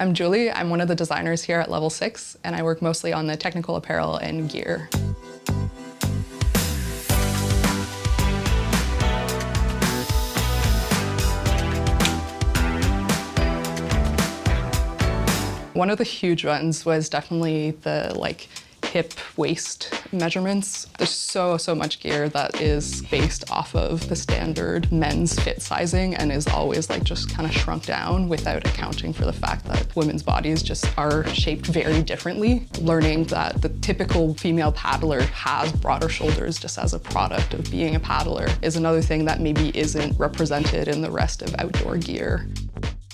I'm Julie. I'm one of the designers here at Level 6, and I work mostly on the technical apparel and gear. One of the huge ones was definitely the hip waist measurements. There's so much gear that is based off of the standard men's fit sizing and is always just kind of shrunk down without accounting for the fact that women's bodies just are shaped very differently. Learning that the typical female paddler has broader shoulders just as a product of being a paddler is another thing that maybe isn't represented in the rest of outdoor gear.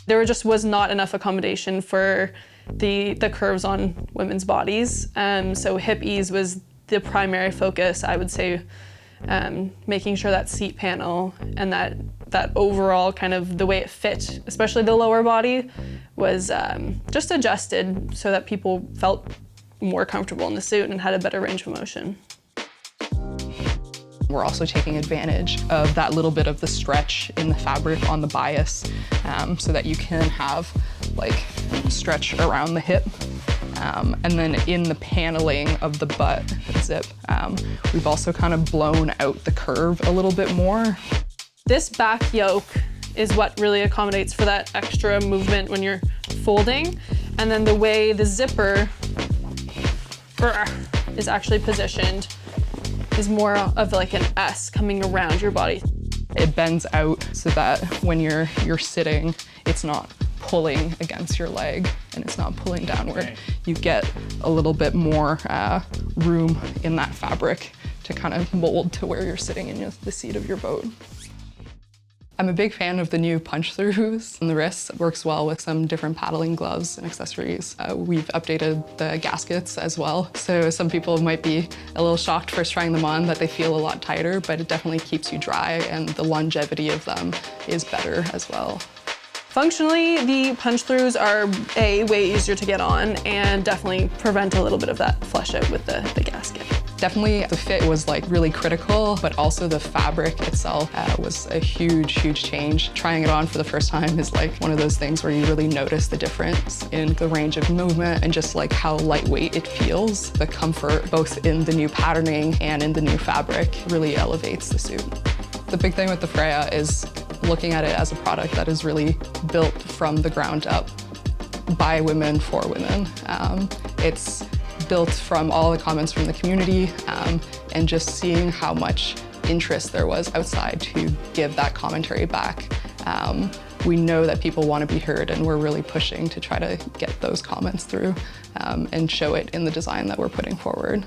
There just was not enough accommodation for the curves on women's bodies. So hip ease was the primary focus, I would say, making sure that seat panel and that overall kind of the way it fit, especially the lower body, was just adjusted so that people felt more comfortable in the suit and had a better range of motion. We're also taking advantage of that little bit of the stretch in the fabric on the bias so that you can have stretch around the hip. And then in the paneling of the butt zip, we've also kind of blown out the curve a little bit more. This back yoke is what really accommodates for that extra movement when you're folding. And then the way the zipper is actually positioned is more of an S coming around your body. It bends out so that when you're sitting, it's not pulling against your leg and it's not pulling downward. Okay. You get a little bit more room in that fabric to kind of mold to where you're sitting in the seat of your boat. I'm a big fan of the new punch-throughs on the wrists. It works well with some different paddling gloves and accessories. We've updated the gaskets as well, so some people might be a little shocked first trying them on that they feel a lot tighter, but it definitely keeps you dry and the longevity of them is better as well. Functionally, the punch-throughs are way easier to get on and definitely prevent a little bit of that flush out with the gasket. Definitely the fit was really critical, but also the fabric itself was a huge change. Trying it on for the first time is one of those things where you really notice the difference in the range of movement and just how lightweight it feels. The comfort, both in the new patterning and in the new fabric, really elevates the suit. The big thing with the Freya is looking at it as a product that is really built from the ground up by women for women. It's built from all the comments from the community and just seeing how much interest there was outside to give that commentary back. We know that people want to be heard and we're really pushing to try to get those comments through and show it in the design that we're putting forward.